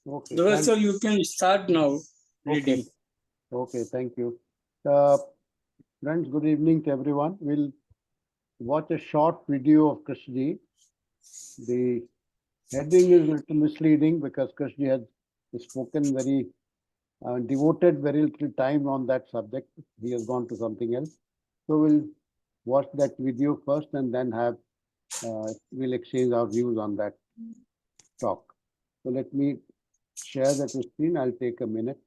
Okay, Professor, you can start now reading. Okay, thank you. Friends, good evening to everyone. We'll watch a short video of Krishnaji. The heading is a little misleading because Krishnaji has spoken very devoted very little time on that subject. He has gone to something else. So we'll watch that video first and then we'll exchange our views on that talk. So let me share that screen. I'll take a minute.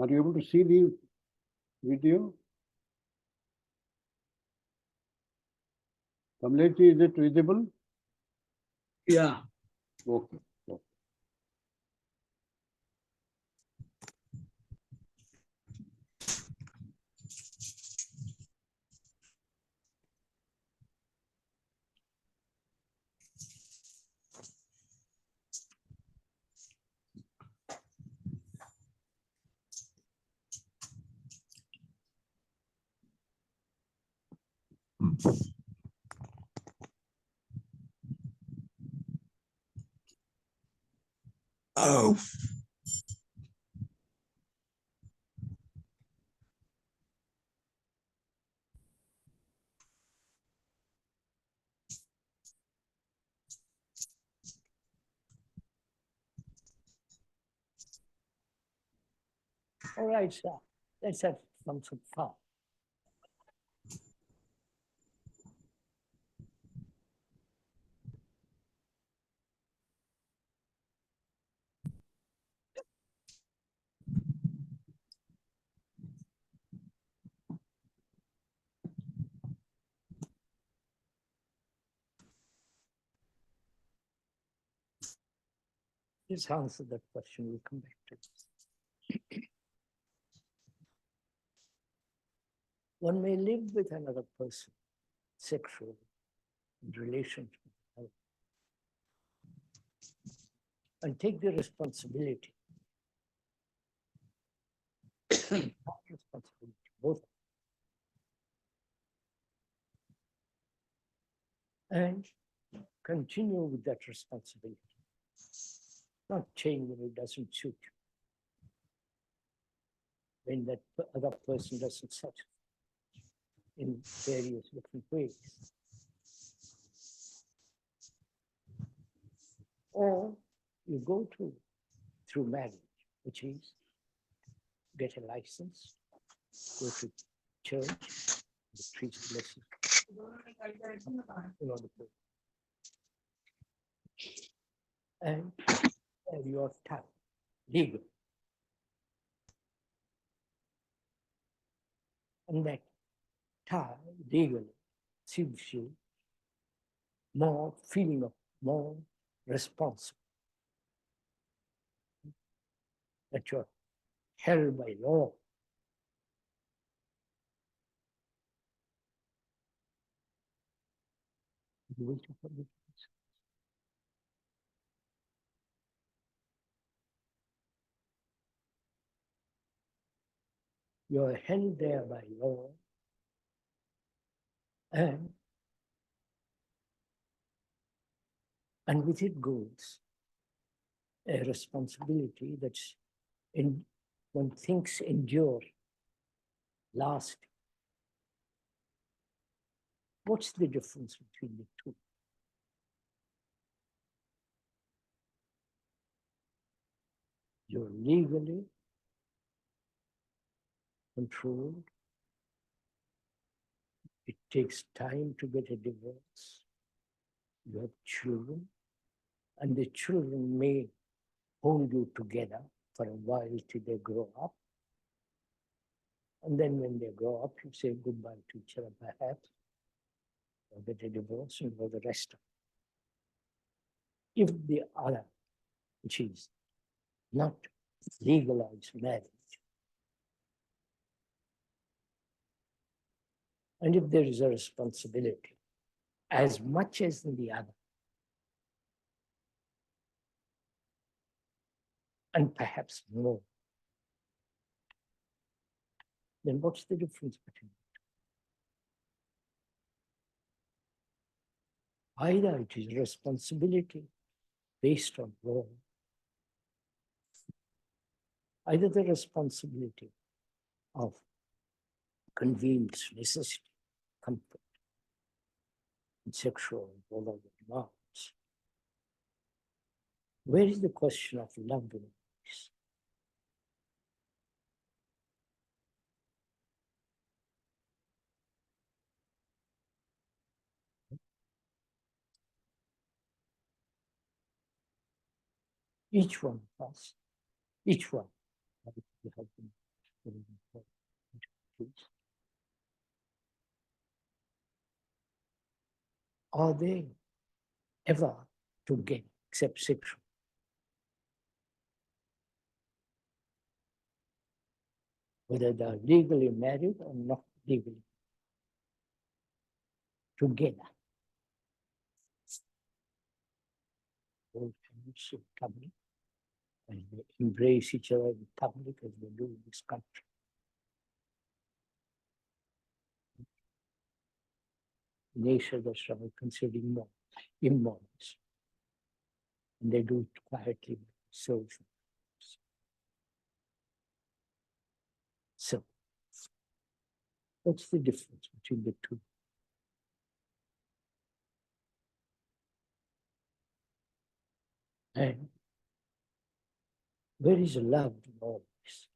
Are you able to see the video? Kamleji, is it visible? Yeah. Okay. Oh. All right, sir. Let's have some fun. Just answer that question. We'll come back to it. One may live with another person sexually, in relationship, and take the responsibility. Responsibility, both. And continue with that responsibility. Not change when it doesn't suit you. When that other person doesn't satisfy in various different ways. Or you go through marriage, which is get a license, go to church, the priest blessing. And your time, legal. And that tie legally gives you more feeling of more responsible. That you're held by law. You're held there by law, and with it goes a responsibility that's one thinks endure, last. What's the difference between the two? You're legally controlled. It takes time to get a divorce. You have children, and the children may hold you together for a while till they grow up. And then when they grow up, you say goodbye to each other perhaps, or get a divorce and for the rest of it. If the other, which is not legalized marriage, And if there is a responsibility, as much as in the other, and perhaps more, then what's the difference between them? Either it is responsibility based on law, either the responsibility of convenience, necessity, comfort, and sexual and all other demands. Where is the question of love in this? Each one of us, each one, the husband, are they ever together except sexual? Whether they are legally married or not legally together. Both families in public, and they embrace each other in public as they do in this country. In Asia, that's what I consider immoral. And they do it quietly, so. So, what's the difference between the two? And where is love in all this?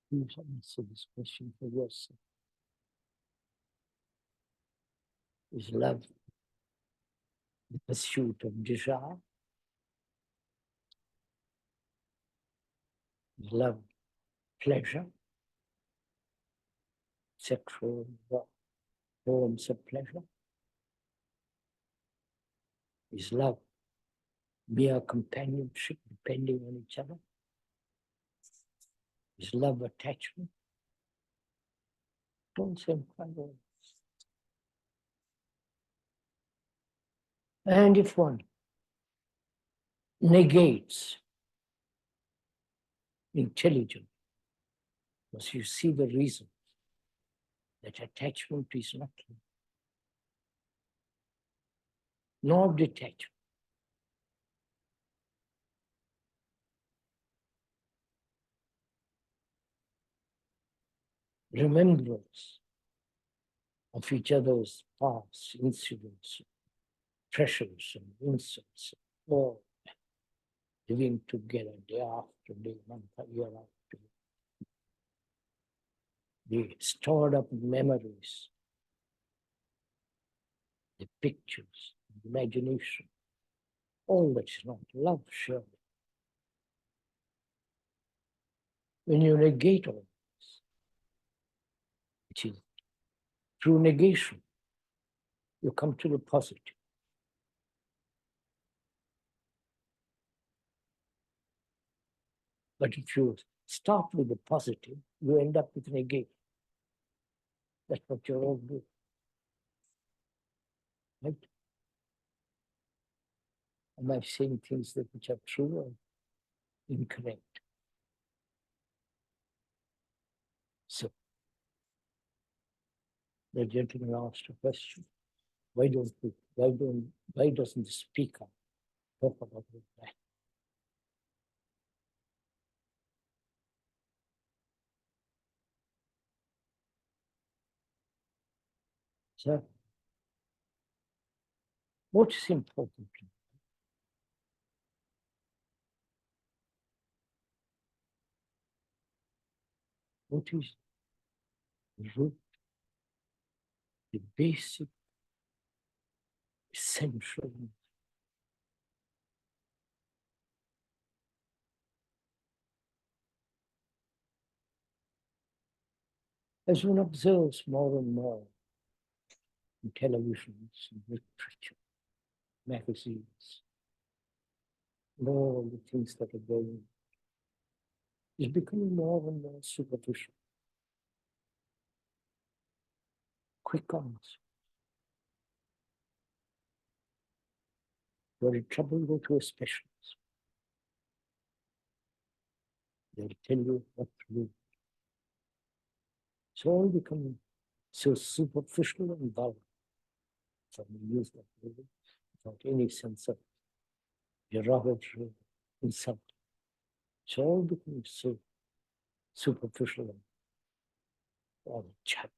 Please answer this question for yourself. Is love the pursuit of desire? Is love pleasure? Sexual forms of pleasure? Is love mere companionship depending on each other? Is love attachment? Don't say quite all. And if one negates intelligence, because you see the reason that attachment is not love, nor detachment. Remembrance of each other's past incidents, pressures and insults, all living together day after day, month, year after year. The stored up memories, the pictures, the imagination, all that's not love, surely. When you negate all this, which is through negation, you come to the positive. But if you start with the positive, you end up with negation. That's what you're all doing. Right? Am I saying things that which are true or incorrect? So, the gentleman asked a question. Why doesn't the speaker talk about that? So, what is important? What is the root, the basic, essential? As one observes more and more in televisions, in literature, magazines, and all the things that are going, is becoming more and more superficial. Quick answer. You're in trouble, go to a specialist. They'll tell you what to do. It's all becoming so superficial and vulgar. From the use of word without any sense of derogatory insult. It's all becoming so superficial and all chat.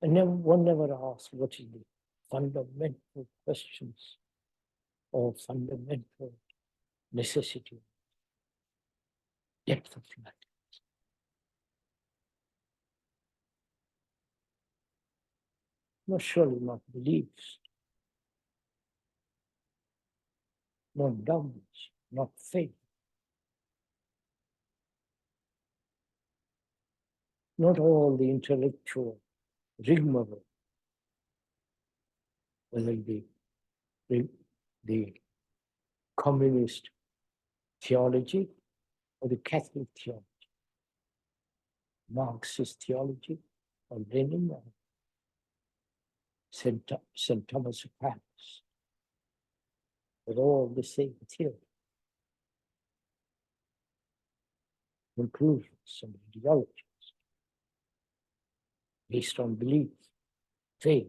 And one never asks what is the fundamental questions or fundamental necessity, depth of life. No, surely not beliefs, not dogmas, not faith, not all the intellectual rigmarole, whether it be the communist theology or the Catholic theology, Marxist theology or Lenin or St. Thomas Aquinas. They're all the same theory. Conclusions and ideologies based on belief, faith,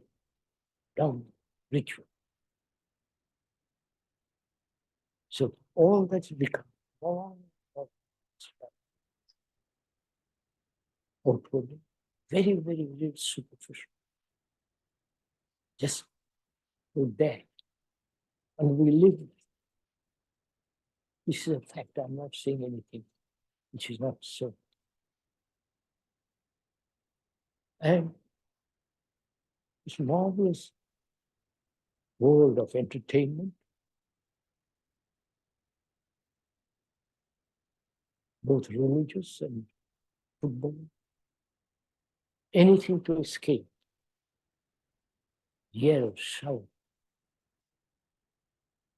dogma, ritual. So all that's become more outwardly, very, very, very superficial. Just with that. And we live with it. This is a fact. I'm not saying anything which is not so. And this marvelous world of entertainment, both religious and football, anything to escape, yell, shout,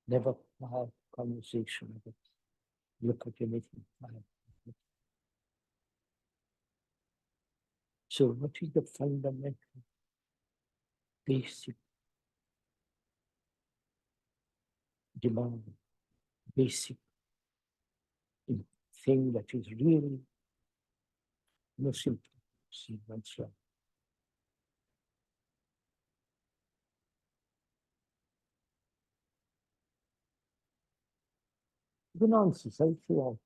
never have conversation about look at anything. So what is the fundamental, basic demand, basic thing that is really most important to see oneself? The nonsense, I feel.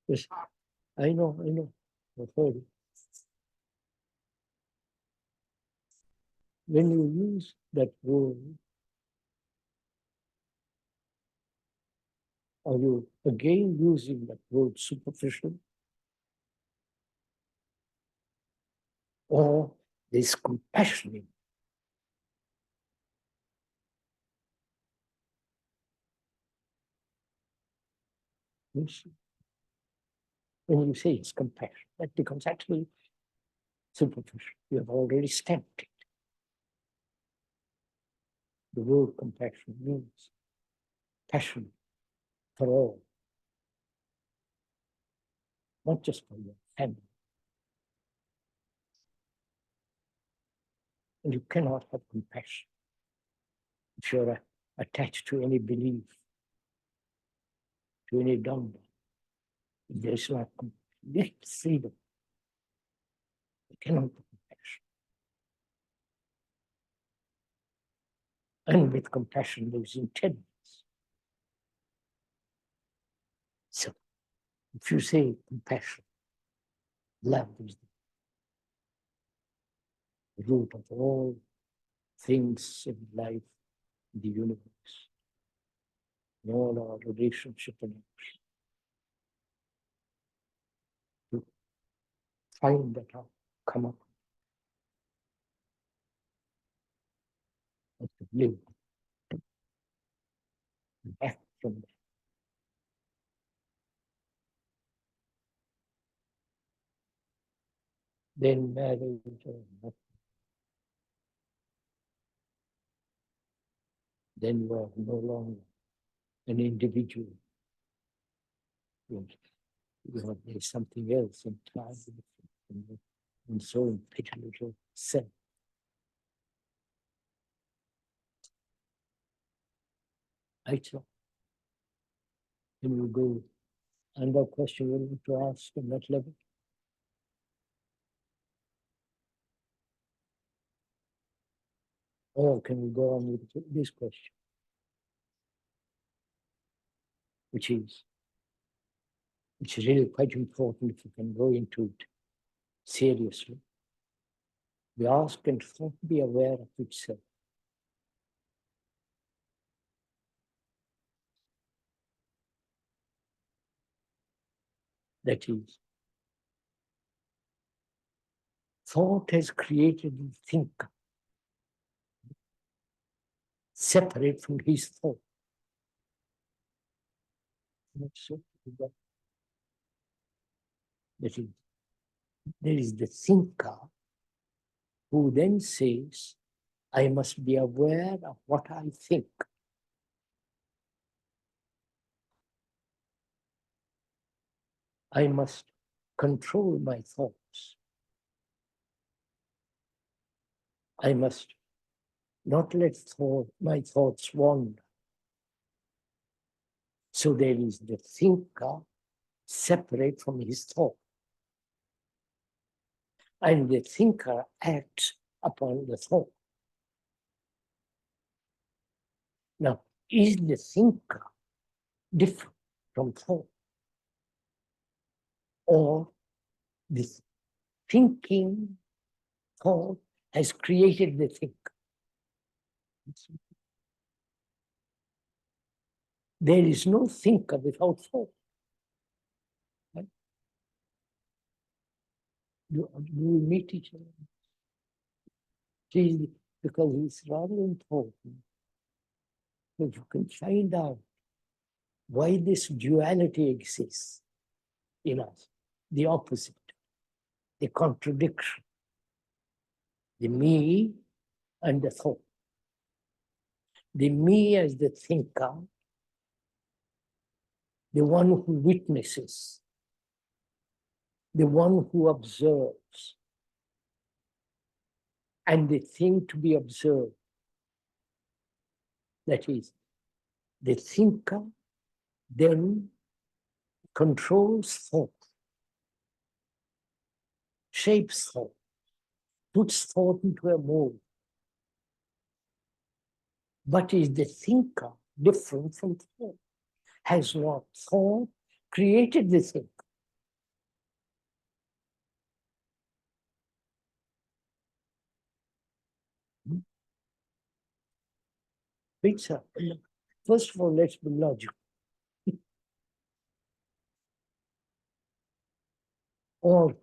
Yes, I know, I've heard it. When you use that word, are you again using that word superficial? Or there's compassion in it? Yes. When you say it's compassion, that becomes actually superficial. You have already stamped it. The word compassion means passion for all, not just for your family. And you cannot have compassion if you're attached to any belief, to any dogma. If there is not complete freedom, you cannot have compassion. And with compassion, there is intelligence. So, if you say compassion, love is the root of all things in life, in the universe, in all our relationship and action. To find that out, come up, and to live, and act from that. Then marriage or not. then you are no longer an individual. There's something else entirely different, and so in petty little self. Right, sir? Can you go? Another question you want to ask on that level? Or can we go on with this question? Which is really quite important if you can go into it seriously. We ask and thought be aware of itself. That is, thought has created the thinker, separate from his thought. So, that is, there is the thinker who then says, I must be aware of what I think. I must control my thoughts. I must not let my thoughts wander. So there is the thinker separate from his thought. And the thinker acts upon the thought. Now, is the thinker different from thought? Or this thinking thought has created the thinker? There is no thinker without thought. Right? Do we meet each other? Please, because it's rather important that you can find out why this duality exists in us, the opposite, the contradiction, the me and the thought. The me as the thinker, the one who witnesses, the one who observes, and the thing to be observed. That is, the thinker then controls thought, shapes thought, puts thought into a mold. But is the thinker different from thought? Has not thought created the thinker? Pizza. First of all, let's be logical. Or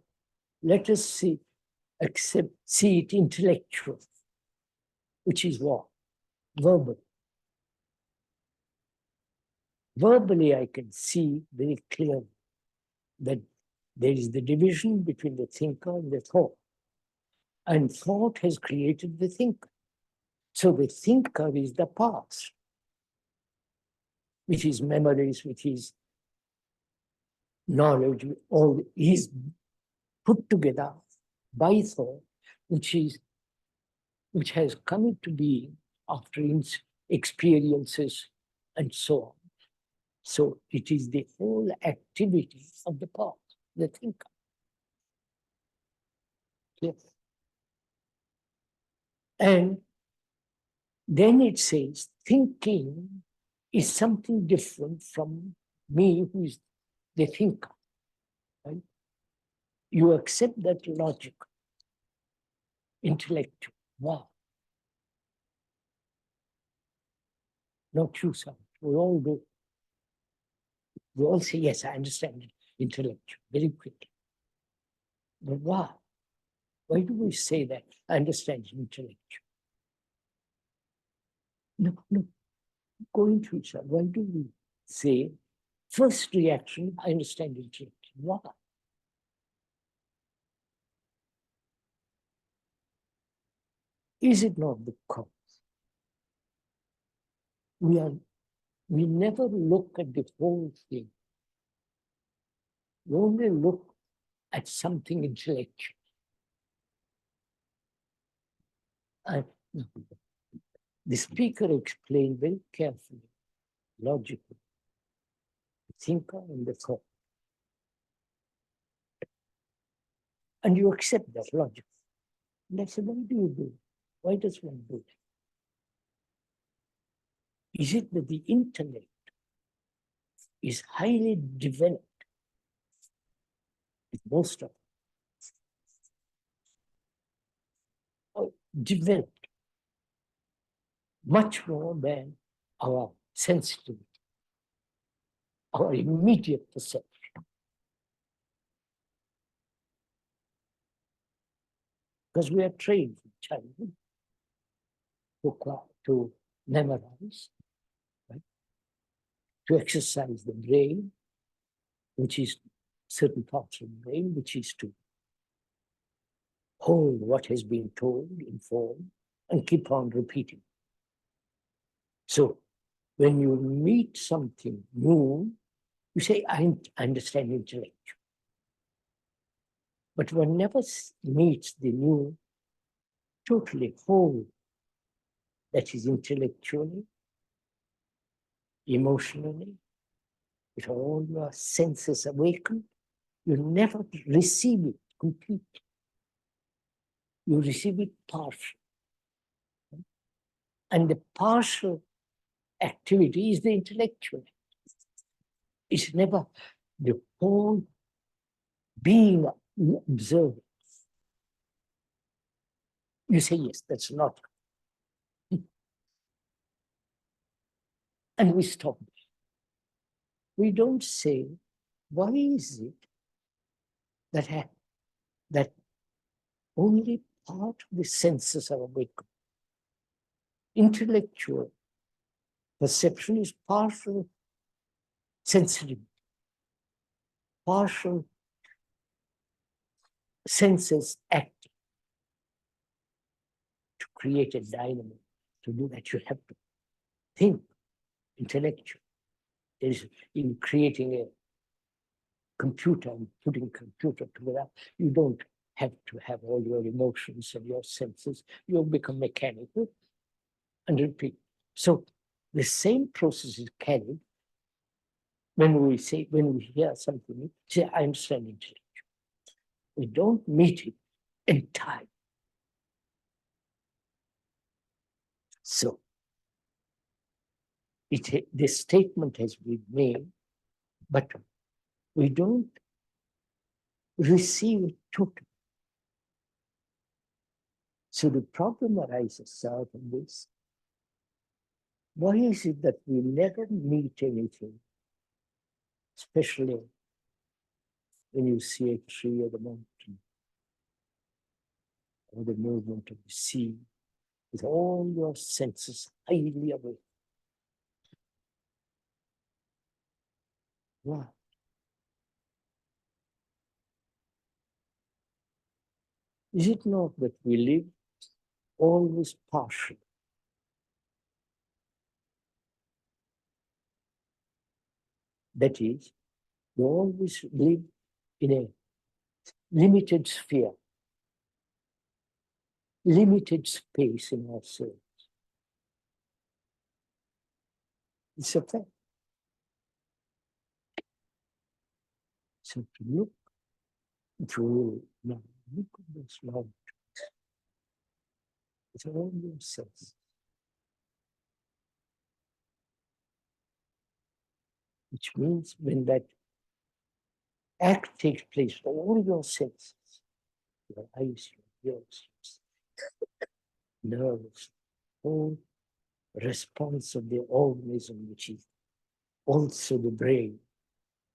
let us see it intellectual, which is what? Verbal. Verbally, I can see very clearly that there is the division between the thinker and the thought. And thought has created the thinker. So the thinker is the past, which is memories, which is knowledge, all is put together by thought, which has come into being after experiences and so on. So it is the whole activity of the past, the thinker. Yes. And then it says thinking is something different from me, who is the thinker. Right? You accept that logic, intellectual. Wow. Not you, sir. We all do. We all say, yes, I understand it, intellectual, very quickly. But why? Why do we say that? I understand it, intellectual. No, going to each other. Why do we say, first reaction, I understand intellectual? Why? Is it not because we never look at the whole thing. We only look at something intellectual. And the speaker explained very carefully, logically, the thinker and the thought. And you accept that logic. And I said, why do you do it? Why does one do it? Is it that the intellect is highly developed? Most of it, developed much more than our sensitivity, our immediate perception. Because we are trained from childhood to memorize, right? To exercise the brain, which is certain parts of the brain, which is to hold what has been told in form and keep on repeating. So when you meet something new, you say, I understand intellectual. But one never meets the new totally whole, that is intellectually, emotionally, with all your senses awakened. You never receive it completely. You receive it partial. And the partial activity is the intellectual. It's never the whole being observed. You say, yes, that's not. And we stop. We don't say, why is it that only part of the senses are awakened? Intellectual perception is partial sensitivity, partial senses acting. To create a dynamo, to do that, you have to think intellectual. There is in creating a computer and putting computer together, you don't have to have all your emotions and your senses. You become mechanical and repeat. So the same process is carried when we hear something, say, I understand intellectual. We don't meet it in time. So this statement has been made, but we don't receive it totally. So the problem arises out of this. Why is it that we never meet anything, especially when you see a tree or the mountain, or the movement of the sea, with all your senses highly awake? Why? Is it not that we live always partial? That is, we always live in a limited sphere, limited space in ourselves. It's a fact. So to look now, look at this mountain. It's all your sense. Which means when that act takes place, all your senses, your eyes, your ears, nerves, whole response of the organism, which is also the brain.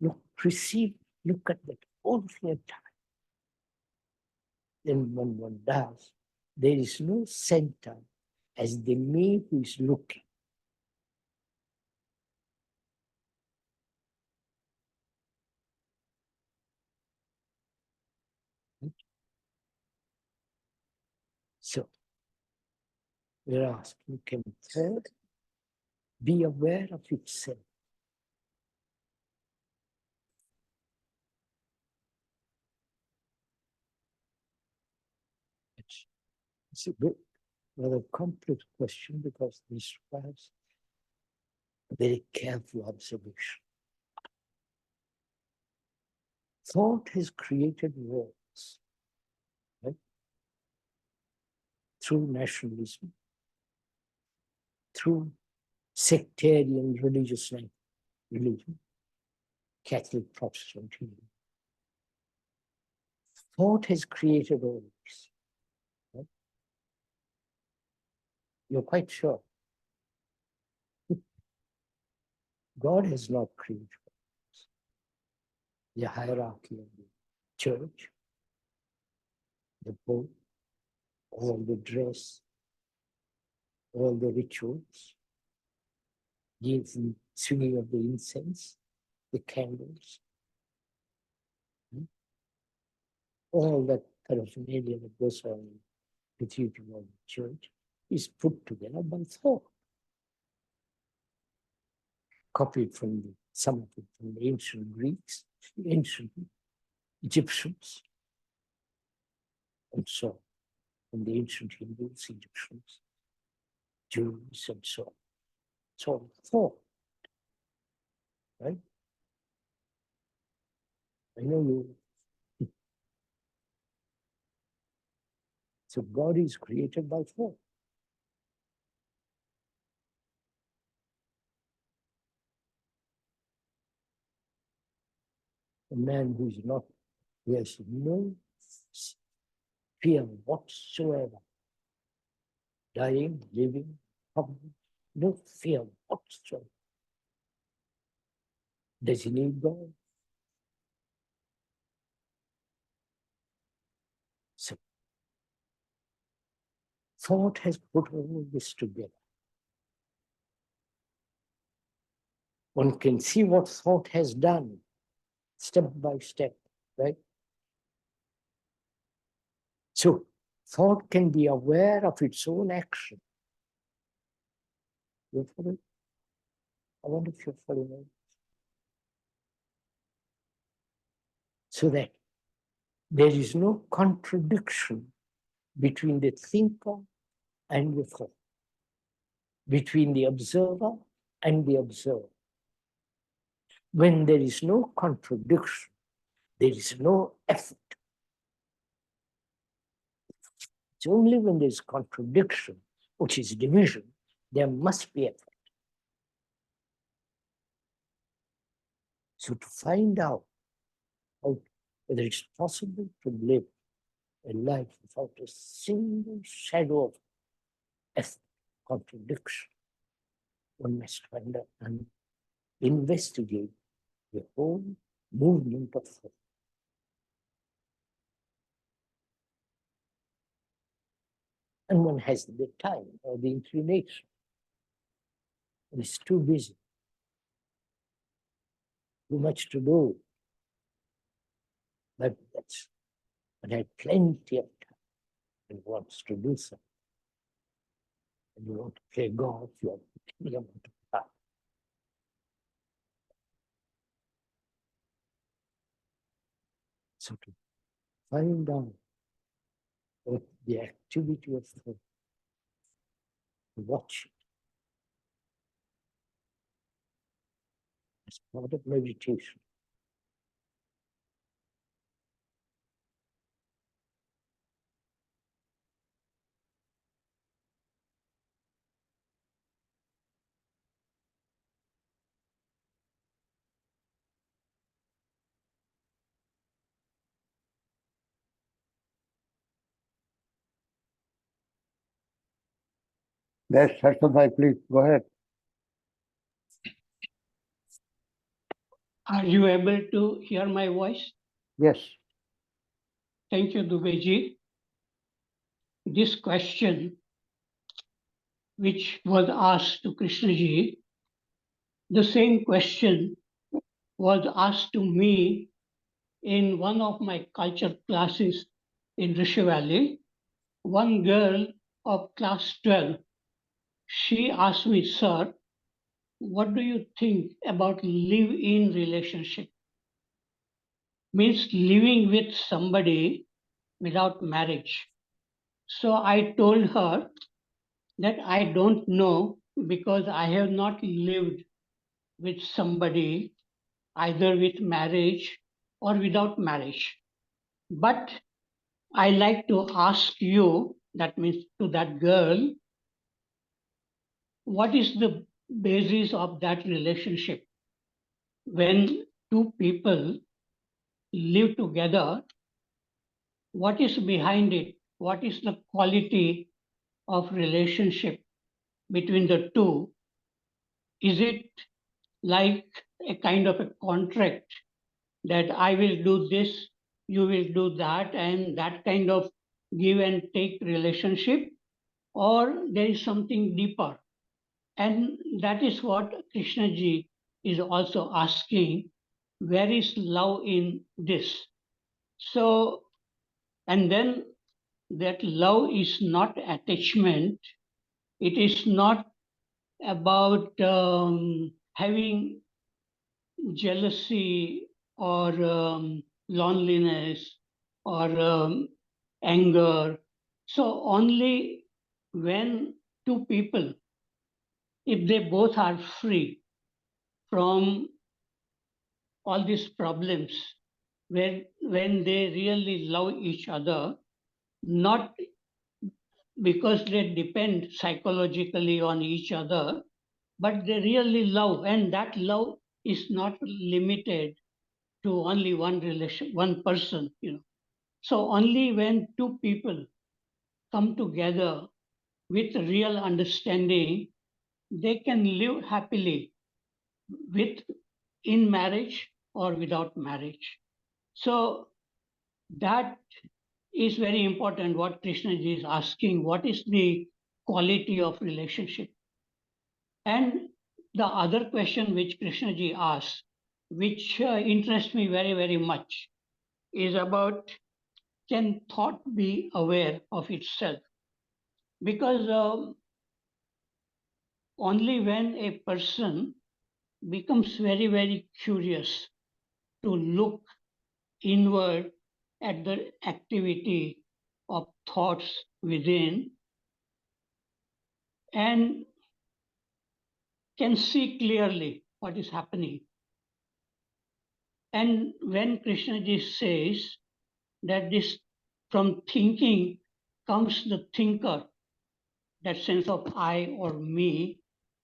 Look at that all the time. Then when one does, there is no center as the me who is looking. So we're asking, can third be aware of itself. It's a bit rather complex question because this requires a very careful observation. Thought has created wars, right? Through nationalism, through sectarian religious life, religion, Catholic, Protestant, Hindu. Thought has created all this. Right? You're quite sure. God has not created the hierarchy of the church, the Pope, all the dress, all the rituals, the swinging of the incense, the candles, all that paraphernalia that goes on in the cathedral of the church is put together by thought. Copied from some of it from the ancient Greeks, ancient Egyptians, and so on, from the ancient Hindus, Egyptians, Jews, and so on. So thought, right? I know you. So God is created by thought. A man who is not, who has no fear whatsoever, dying, living, probably, no fear whatsoever. Does he need God? So, thought has put all this together. One can see what thought has done, step by step, right? So, thought can be aware of its own action. You follow? I wonder if you're following. So that there is no contradiction between the thinker and the thought, between the observer and the observer. When there is no contradiction, there is no effort. It's only when there's contradiction, which is division, there must be effort. So to find out whether it's possible to live a life without a single shadow of effort, contradiction, one must find out and investigate the whole movement of thought. And one has the time or the inclination. And it's too busy, too much to do. But I had plenty of time and wants to do something. And you want to play golf, you have plenty of time. So to find out what the activity of thought, watch it as part of meditation. Yes, Harshad, please go ahead. Are you able to hear my voice? Yes. Thank you, Dubeyji. This question, which was asked to Krishnaji, the same question was asked to me in one of my culture classes in Rishi Valley. One girl of class 12, she asked me, "Sir, what do you think about live-in relationship? Means living with somebody without marriage. So I told her that I don't know because I have not lived with somebody either with marriage or without marriage. But I like to ask you, that means to that girl, what is the basis of that relationship? When two people live together, what is behind it? What is the quality of relationship between the two? Is it like a kind of a contract that I will do this, you will do that, and that kind of give and take relationship? Or there is something deeper? And that is what Krishnaji is also asking, where is love in this? So, and then that love is not attachment, it is not about having jealousy or loneliness or anger. So, only when two people, if they both are free from all these problems, when they really love each other, not because they depend psychologically on each other, but they really love, and that love is not limited to only one relation, one person, So only when two people come together with real understanding, they can live happily with in marriage or without marriage. So that is very important what Krishnaji is asking, what is the quality of relationship? And the other question which Krishnaji asks, which interests me very, very much, is about, can thought be aware of itself? Because only when a person becomes very, very curious to look inward at the activity of thoughts within and can see clearly what is happening. And when Krishnaji says that this from thinking comes the thinker, that sense of I or me,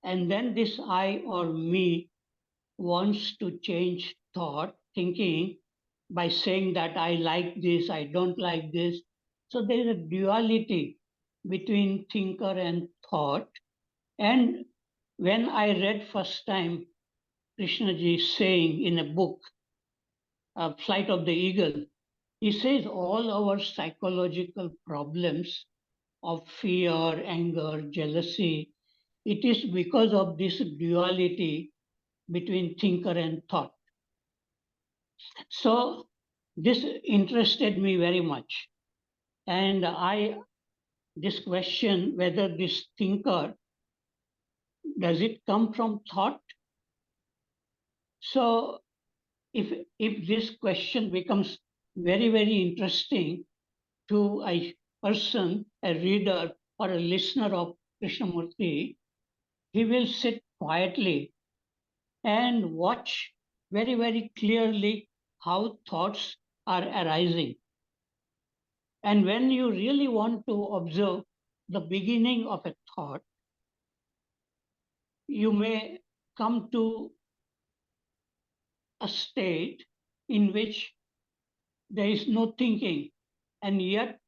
and then this I or me wants to change thought, thinking, by saying that I like this, I don't like this. So there is a duality between thinker and thought. And when I read first time Krishnaji saying in a book, Flight of the Eagle, he says all our psychological problems of fear, anger, jealousy, it is because of this duality between thinker and thought. So this interested me very much. And this question, whether this thinker, does it come from thought? So if this question becomes very, very interesting to a person, a reader, or a listener of Krishnamurti, he will sit quietly and watch very, very clearly how thoughts are arising. And when you really want to observe the beginning of a thought, you may come to a state in which there is no thinking, and yet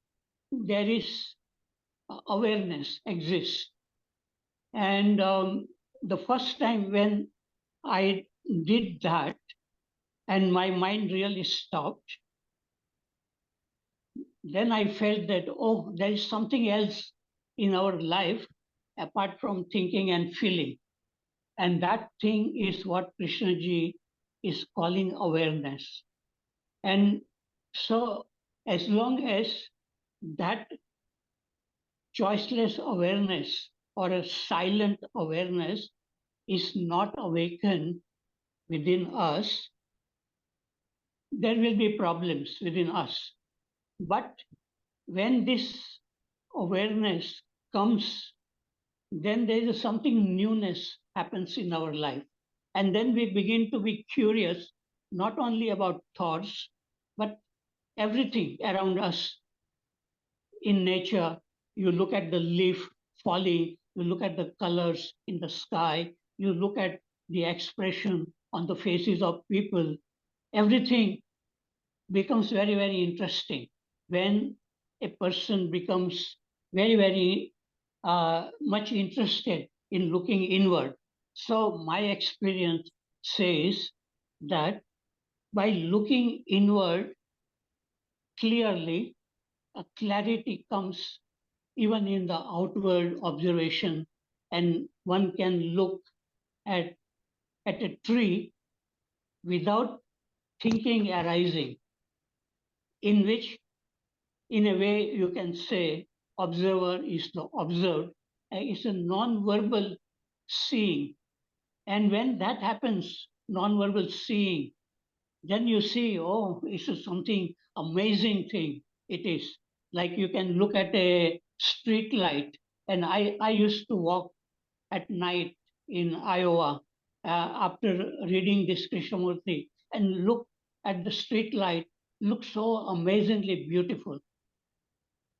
there is awareness exists. And the first time when I did that, and my mind really stopped, then I felt that, oh, there is something else in our life apart from thinking and feeling. And that thing is what Krishnaji is calling awareness. And so, as long as that choiceless awareness or a silent awareness is not awakened within us, there will be problems within us. But when this awareness comes, then there is something newness happens in our life. And then we begin to be curious, not only about thoughts, but everything around us in nature. You look at the leaf falling, you look at the colors in the sky, you look at the expression on the faces of people. Everything becomes very, very interesting when a person becomes very, very much interested in looking inward. So, my experience says that by looking inward clearly, a clarity comes even in the outward observation, and one can look at, at a tree without thinking arising, in which, in a way, you can say observer is the observed. It's a non-verbal seeing. And when that happens, non-verbal seeing, then you see, oh, it's something amazing thing. It is like you can look at a street light. And I used to walk at night in Iowa after reading this Krishnamurti and look at the street light, look so amazingly beautiful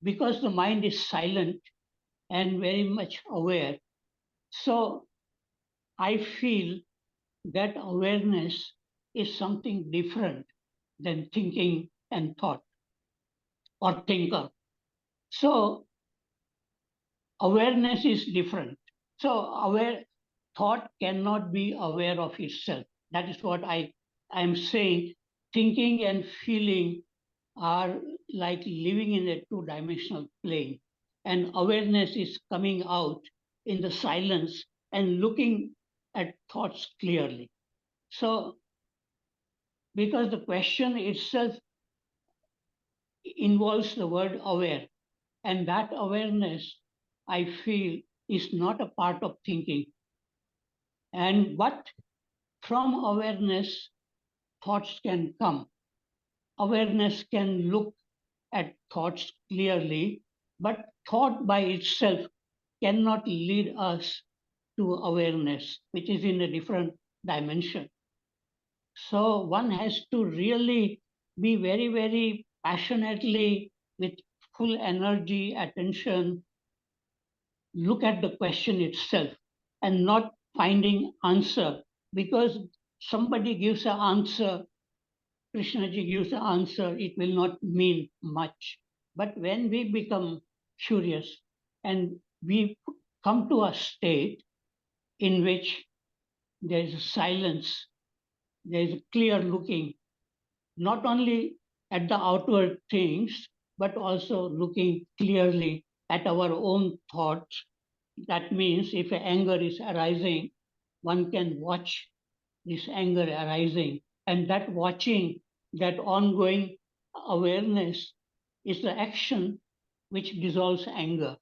because the mind is silent and very much aware. So I feel that awareness is something different than thinking and thought or thinker. So awareness is different. So aware thought cannot be aware of itself. That is what I am saying. Thinking and feeling are like living in a two-dimensional plane. And awareness is coming out in the silence and looking at thoughts clearly. So, because the question itself involves the word aware, and that awareness, I feel, is not a part of thinking. And but from awareness, thoughts can come. Awareness can look at thoughts clearly, but thought by itself cannot lead us to awareness, which is in a different dimension. So one has to really be very, very passionately, with full energy, attention, look at the question itself and not finding answer because somebody gives an answer, Krishnaji gives an answer, it will not mean much. But when we become curious and we come to a state in which there is silence, there is clear looking, not only at the outward things, but also looking clearly at our own thoughts. That means if anger is arising, one can watch this anger arising. And that watching, that ongoing awareness is the action which dissolves anger.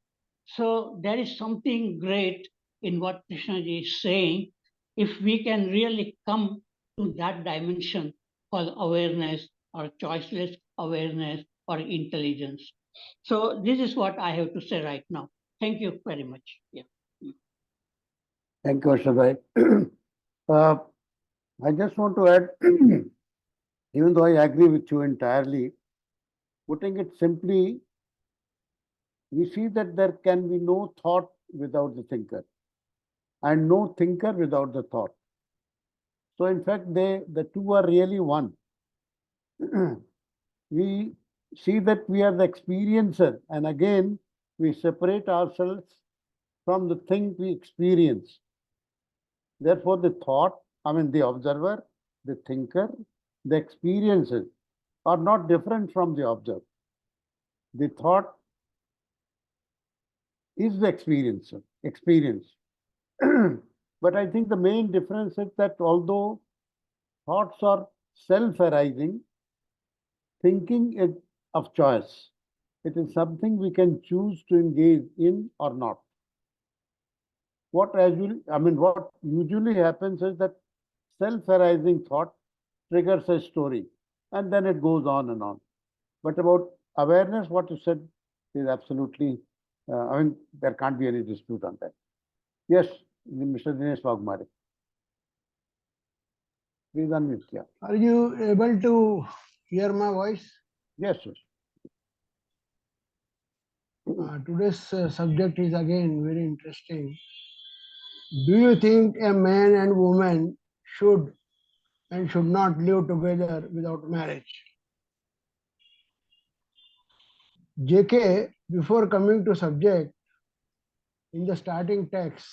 So there is something great in what Krishnaji is saying. If we can really come to that dimension called awareness or choiceless awareness or intelligence. So this is what I have to say right now. Thank you very much. Yeah. Thank you, Harshad. I just want to add, even though I agree with you entirely, putting it simply, we see that there can be no thought without the thinker and no thinker without the thought. So in fact, the two are really one. We see that we are the experiencer, and again, we separate ourselves from the thing we experience. Therefore, the thought, the observer, the thinker, the experiences are not different from the observer. The thought is the experience. But I think the main difference is that although thoughts are self-arising, thinking is of choice. It is something we can choose to engage in or not. what usually happens is that self-arising thought triggers a story, and then it goes on and on. But about awareness, what you said is absolutely, there can't be any dispute on that. Yes, Mr. Dinesh Waghmare. Please unmute. Yeah. Are you able to hear my voice? Yes, yes. Today's subject is again very interesting. Do you think a man and woman should and should not live together without marriage? JK, before coming to subject, in the starting text,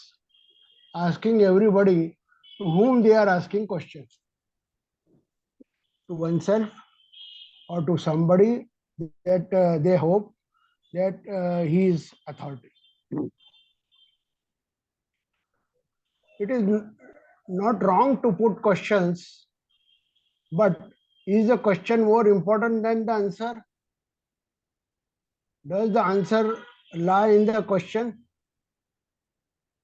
asking everybody to whom they are asking questions. To oneself or to somebody that they hope that he is authority. It is not wrong to put questions, but is the question more important than the answer? Does the answer lie in the question?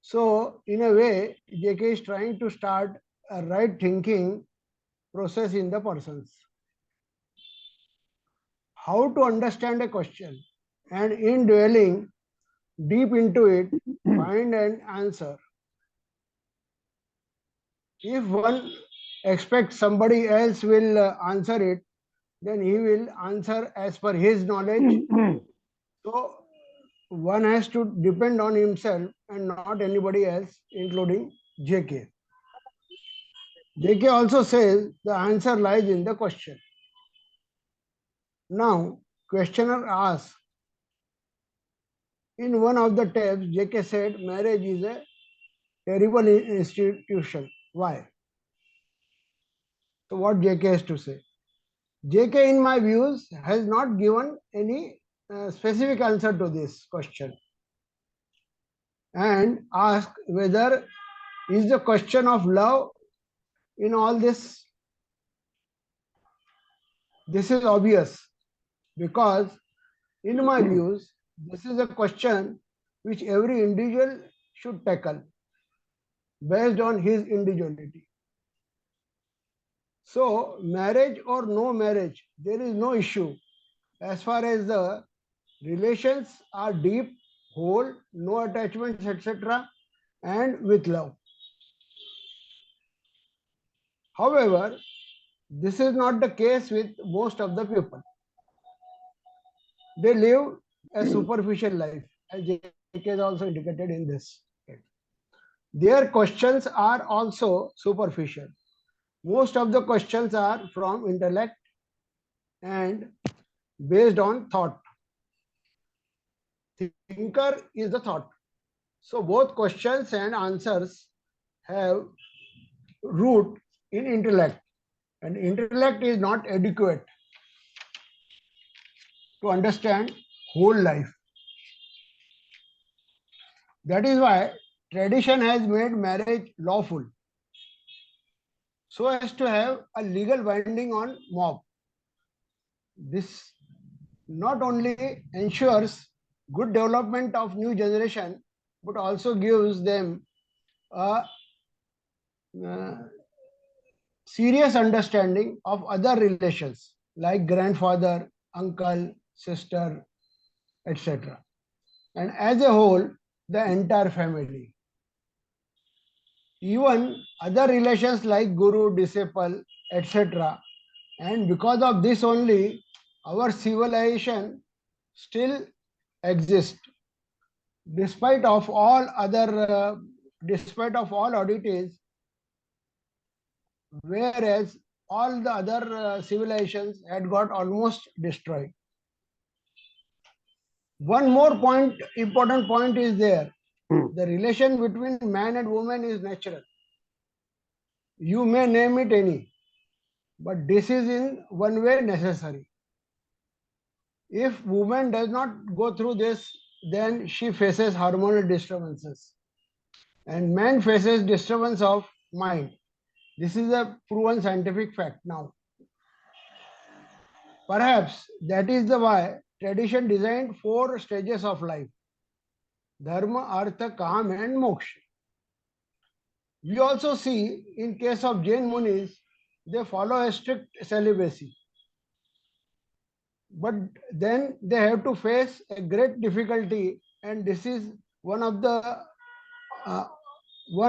So, in a way, JK is trying to start a right thinking process in the persons. How to understand a question, and in dwelling deep into it, find an answer. If one expects somebody else will answer it, then he will answer as per his knowledge. So one has to depend on himself and not anybody else, including JK. JK also says the answer lies in the question. Now, questioner asks, in one of the tabs, JK said marriage is a terrible institution. Why? So what JK has to say? JK, in my views, has not given any specific answer to this question and ask whether is the question of love in all this. This is obvious because in my views, this is a question which every individual should tackle based on his individuality. So marriage or no marriage, there is no issue as far as the relations are deep, whole, no attachments, etc., and with love. However, this is not the case with most of the people. They live a superficial life, as JK is also indicated in this. Their questions are also superficial. Most of the questions are from intellect and based on thought. Thinker is the thought. So both questions and answers have root in intellect, and intellect is not adequate to understand whole life. That is why tradition has made marriage lawful so as to have a legal binding on mob. This not only ensures good development of new generation, but also gives them a serious understanding of other relations like grandfather, uncle, sister, etc. And as a whole, the entire family. Even other relations like guru, disciple, etc. And because of this only, our civilization still exists despite of all oddities, whereas all the other civilizations had got almost destroyed. One more important point is there. The relation between man and woman is natural. You may name it any, but this is in one way necessary. If woman does not go through this, then she faces hormonal disturbances, and man faces disturbance of mind. This is a proven scientific fact now. Perhaps that is the why tradition designed 4 stages of life: dharma, artha, kam, and moksha. We also see in case of Jain Munis, they follow a strict celibacy. But then they have to face a great difficulty, and this is uh, one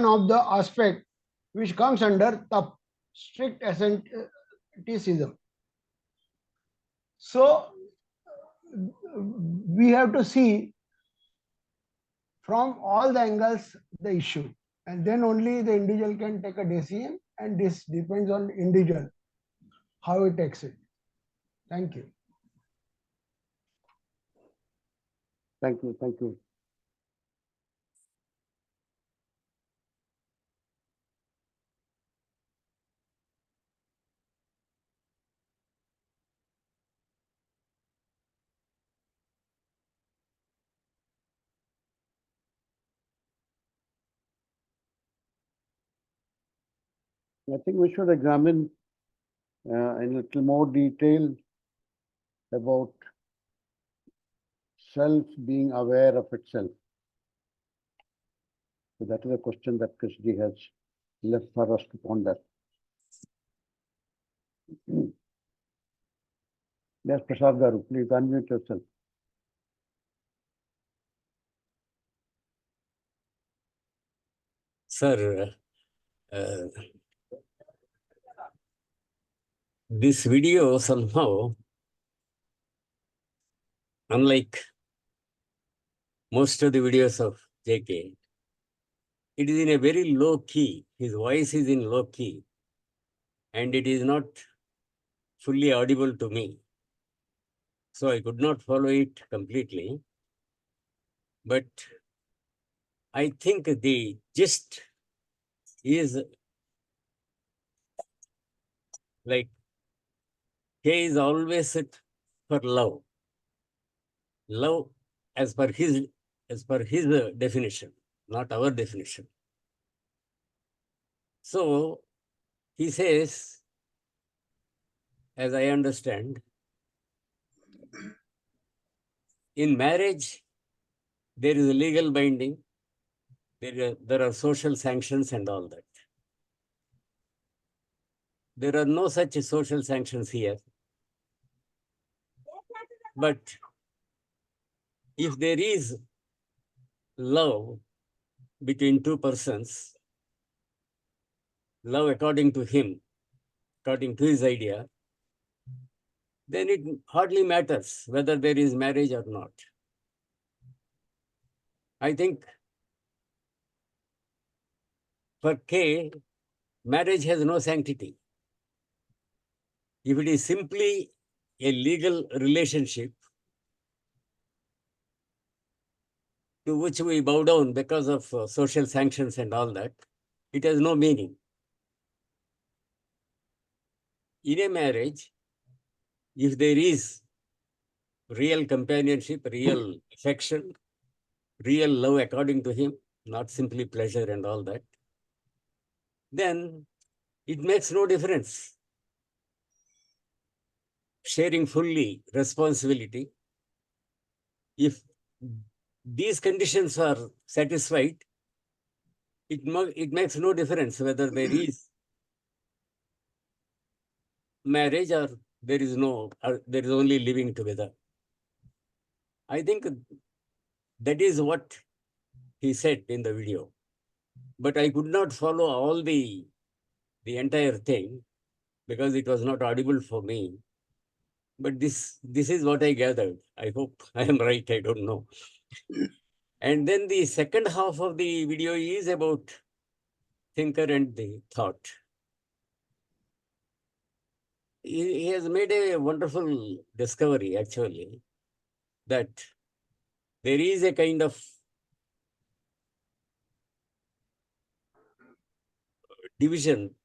of the aspect which comes under tap, strict asceticism. So we have to see from all the angles the issue, and then only the individual can take a decision, and this depends on individual how he takes it. Thank you. Thank you. Thank you. I think we should examine in a little more detail about self being aware of itself. So that is a question that Krishji has left for us to ponder. Yes, Prasad Garu, please unmute yourself. Sir, this video somehow, unlike most of the videos of JK, it is in a very low key. His voice is in low key, and it is not fully audible to me. So I could not follow it completely. But I think the gist is like K is always for love. Love as per his definition, not our definition. So he says, as I understand, in marriage, there is a legal binding, there are social sanctions and all that. There are no such social sanctions here. But if there is love between two persons, love according to him, according to his idea, then it hardly matters whether there is marriage or not. I think for K, marriage has no sanctity. If it is simply a legal relationship to which we bow down because of social sanctions and all that, it has no meaning. In a marriage, if there is real companionship, real affection, real love according to him, not simply pleasure and all that, then it makes no difference. Sharing fully responsibility, if these conditions are satisfied, it makes no difference whether there is marriage or there is only living together. I think that is what he said in the video. But I could not follow all the entire thing because it was not audible for me. But this is what I gathered. I hope I am right. I don't know. And then the second half of the video is about thinker and the thought. He has made a wonderful discovery, actually, that there is a kind of division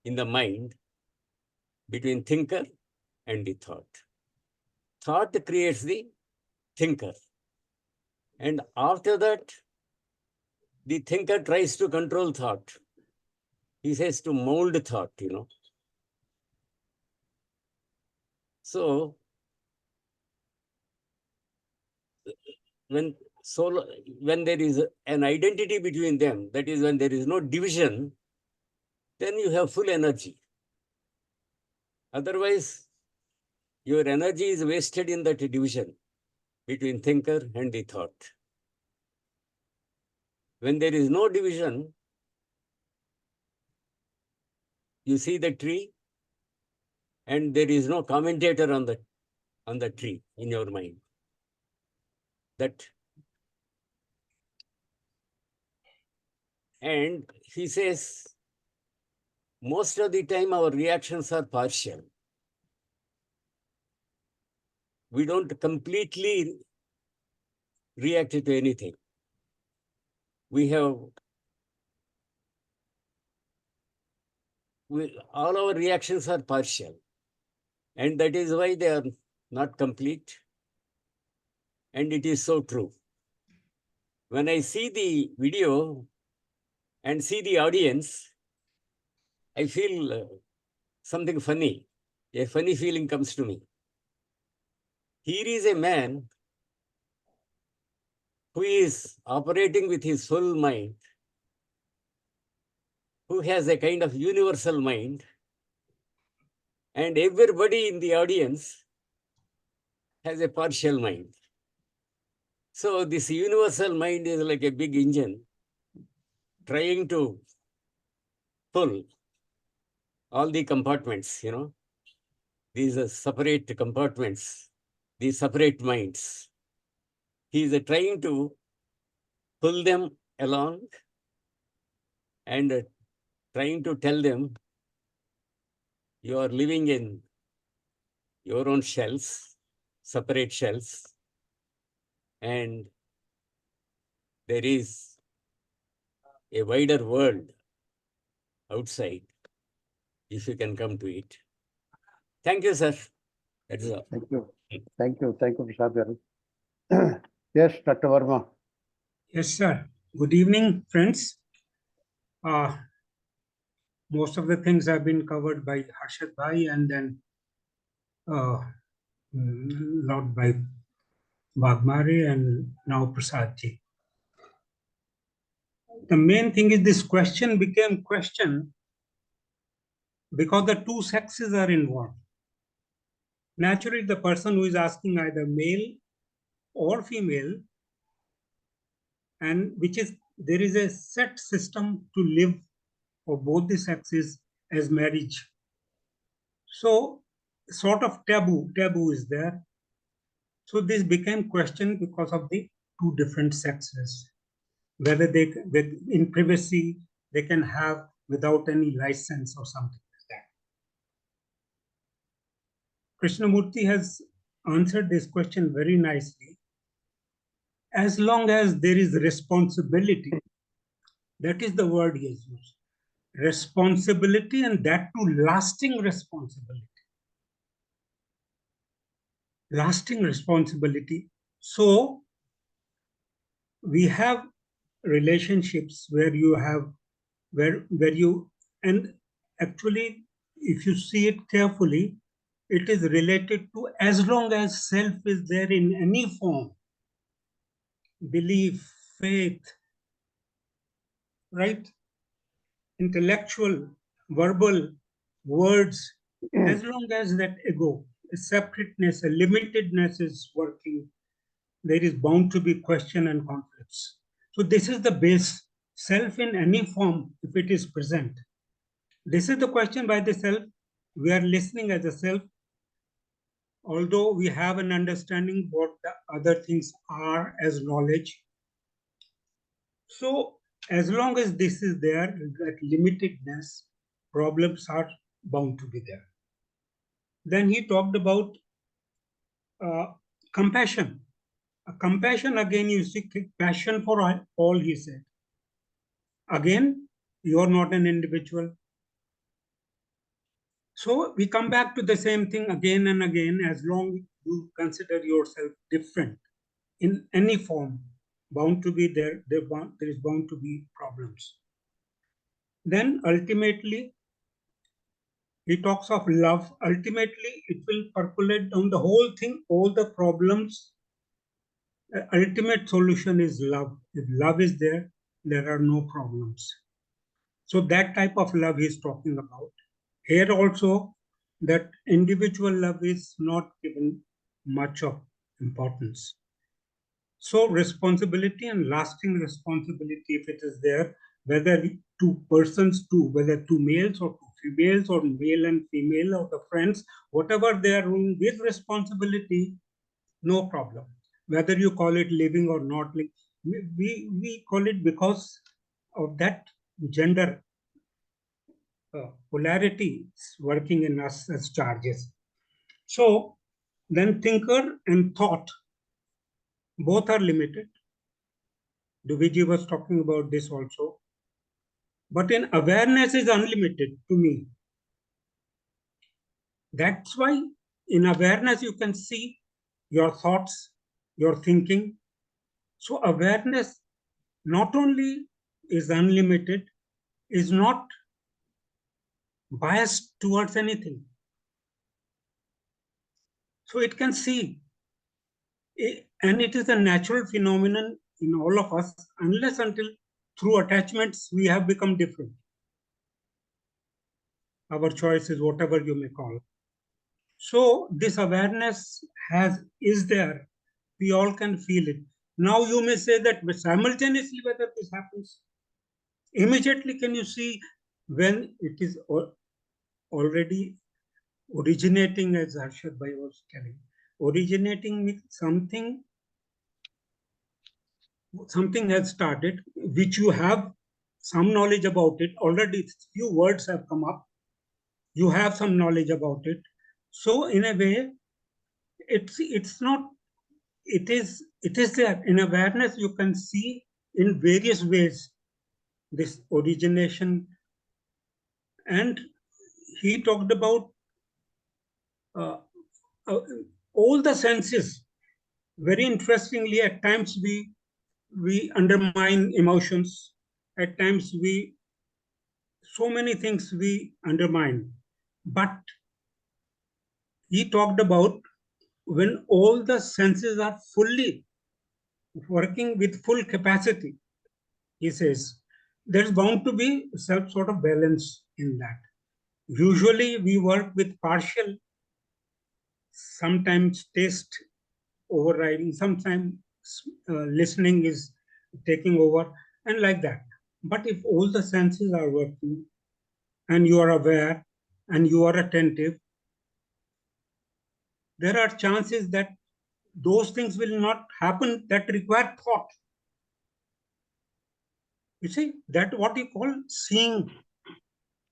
in the mind between thinker and the thought. Thought creates the thinker. And after that, the thinker tries to control thought. He says to mold thought, So So when there is an identity between them, that is when there is no division, then you have full energy. Otherwise, your energy is wasted in that division between thinker and the thought. When there is no division, you see the tree and there is no commentator on the tree in your mind. And he says, most of the time our reactions are partial. We don't completely react to anything. All our reactions are partial. And that is why they are not complete. And it is so true. When I see the video and see the audience, I feel something funny. A funny feeling comes to me. Here is a man who is operating with his full mind, who has a kind of universal mind, and everybody in the audience has a partial mind. So this universal mind is like a big engine trying to pull all the compartments, these are separate compartments, these separate minds. He is trying to pull them along and trying to tell them, you are living in your own shells, separate shells, and there is a wider world outside, if you can come to it. Thank you, sir. That is all. Thank you. Thank you. Thank you, Prasad garu. Yes, Dr. Verma. Yes, sir. Good evening, friends. Most of the things have been covered by Harshad Bhai and then lot by Waghmare and now Prasad ji. The main thing is this question became question because the two sexes are involved. Naturally, the person who is asking either male or female, and there is a set system to live for both the sexes as marriage. So sort of taboo is there. So this became question because of the two different sexes, whether they in privacy they can have without any license or something like that. Krishnamurti has answered this question very nicely. As long as there is responsibility, that is the word he has used. Responsibility, and that too lasting responsibility. Lasting responsibility. So we have relationships where you have where you, and actually if you see it carefully, it is related to as long as self is there in any form, belief, faith, right, intellectual, verbal, words, as long as that ego, a separateness, a limitedness is working, there is bound to be question and conflicts. So this is the base. Self in any form, if it is present. This is the question by the self. We are listening as a self. Although we have an understanding what the other things are as knowledge. So as long as this is there, that limitedness, problems are bound to be there. Then he talked about compassion. Compassion, again, you see, passion for all, he said. Again, you are not an individual. So we come back to the same thing again and again, as long as you consider yourself different in any form, bound to be there, there is bound to be problems. Then ultimately, he talks of love. Ultimately, it will percolate down the whole thing, all the problems ultimate solution is love. If love is there, there are no problems. So that type of love he's talking about. Here also, that individual love is not given much of importance. So responsibility and lasting responsibility, if it is there, whether two persons, whether two males or two females, or male and female, or the friends, whatever they are doing with responsibility, no problem. Whether you call it living or not, we call it because of that gender polarity working in us as charges. So then thinker and thought, both are limited. Dubeyji was talking about this also. But in awareness is unlimited to me. That's why in awareness you can see your thoughts, your thinking. So awareness not only is unlimited, is not biased towards anything. So it can see, and it is a natural phenomenon in all of us, unless until through attachments we have become different. Our choice is whatever you may call. So this awareness is there. We all can feel it. Now you may say that simultaneously whether this happens. Immediately can you see when it is already originating, as Harshad Bhai was telling, originating with something has started, which you have some knowledge about it. Already few words have come up. You have some knowledge about it. So in a way, it's not, it is there. In awareness, you can see in various ways this origination. And he talked about uh, all the senses. Very interestingly, at times we undermine emotions. At times so many things we undermine. But he talked about when all the senses are fully working with full capacity, he says, there's bound to be some sort of balance in that. Usually we work with partial, sometimes taste overriding, sometimes listening is taking over, and like that. But if all the senses are working and you are aware and you are attentive, there are chances that those things will not happen that require thought. You see, that what you call seeing.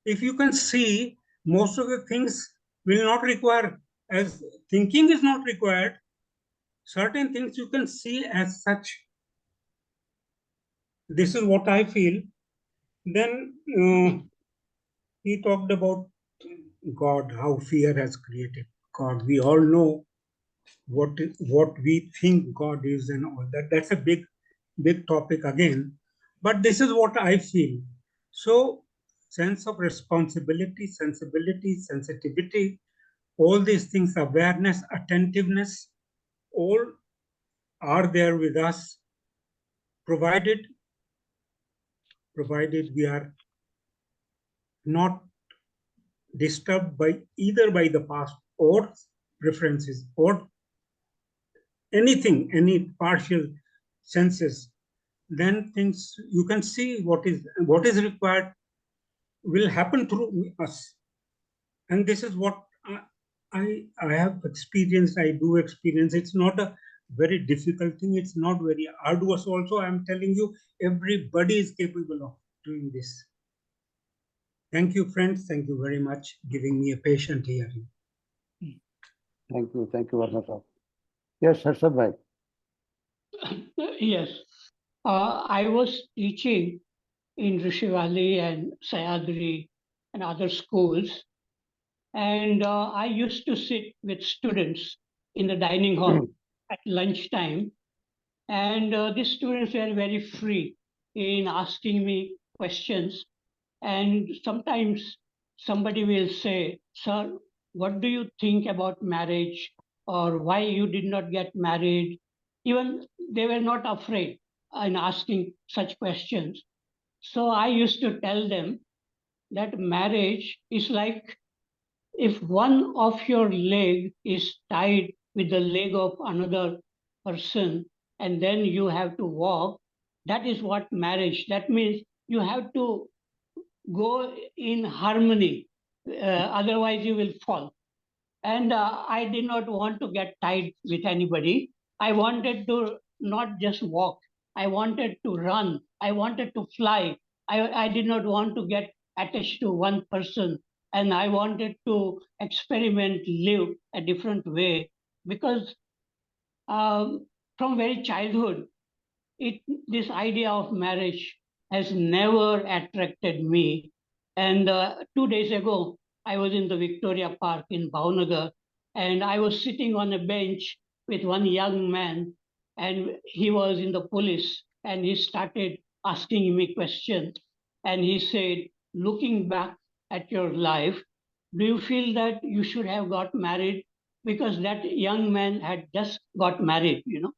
If you can see, most of the things will not require, as thinking is not required, certain things you can see as such. This is what I feel. Then he talked about God, how fear has created God. We all know what we think God is and all that. That's a big topic again. But this is what I feel. So sense of responsibility, sensibility, sensitivity, all these things, awareness, attentiveness, all are there with us, provided we are not disturbed by either by the past or preferences or anything, any partial senses. Then things you can see what is required will happen through us. And this is what I have experienced, I do experience. It's not a very difficult thing. It's not very arduous also. I'm telling you, everybody is capable of doing this. Thank you, friends. Thank you very much giving me a patient hearing. Thank you. Thank you, Verma sir. Yes, Harshad Bhai. Yes. I was teaching in Rishi Valley and Sayadri and other schools. And I used to sit with students in the dining hall at lunchtime. And these students were very free in asking me questions. And sometimes somebody will say, "Sir, what do you think about marriage? Or why you did not get married? even they were not afraid in asking such questions. So I used to tell them that marriage is like if one of your leg is tied with the leg of another person and then you have to walk, that is what marriage. That means you have to go in harmony, otherwise you will fall. And I did not want to get tied with anybody. I wanted to not just walk. I wanted to run. I wanted to fly. I did not want to get attached to one person. And I wanted to experiment, live a different way. Because from very childhood, this idea of marriage has never attracted me. And 2 days ago, I was in the Victoria Park in Bhavnagar, and I was sitting on a bench with one young man, and he was in the police, and he started asking me questions. And he said, looking back at your life, do you feel that you should have got married? Because that young man had just got married, you know.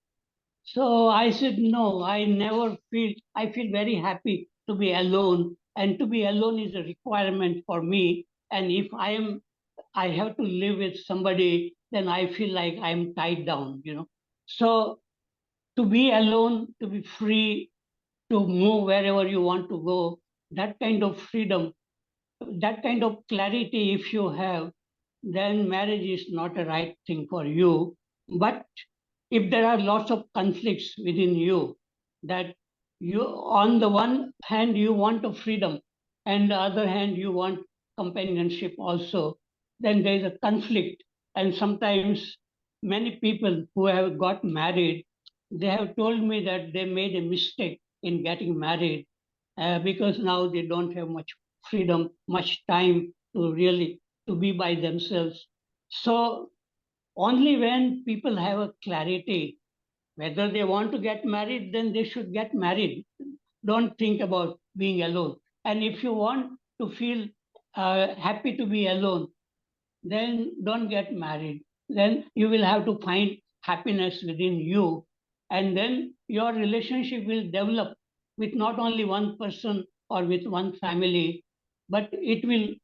So I said, no, I never feel, I feel very happy to be alone. And to be alone is a requirement for me. And if I have to live with somebody, then I feel like I'm tied down, you know. So to be alone, to be free, to move wherever you want to go, that kind of freedom, that kind of clarity, if you have, then marriage is not a right thing for you. But if there are lots of conflicts within you, that you, on the one hand, you want a freedom, and the other hand, you want companionship also, then there is a conflict. And sometimes many people who have got married, they have told me that they made a mistake in getting married because now they don't have much freedom, much time to really to be by themselves. So only when people have a clarity whether they want to get married, then they should get married. Don't think about being alone. And if you want to feel happy to be alone, then don't get married. Then you will have to find happiness within you. And then your relationship will develop with not only one person or with one family, but it will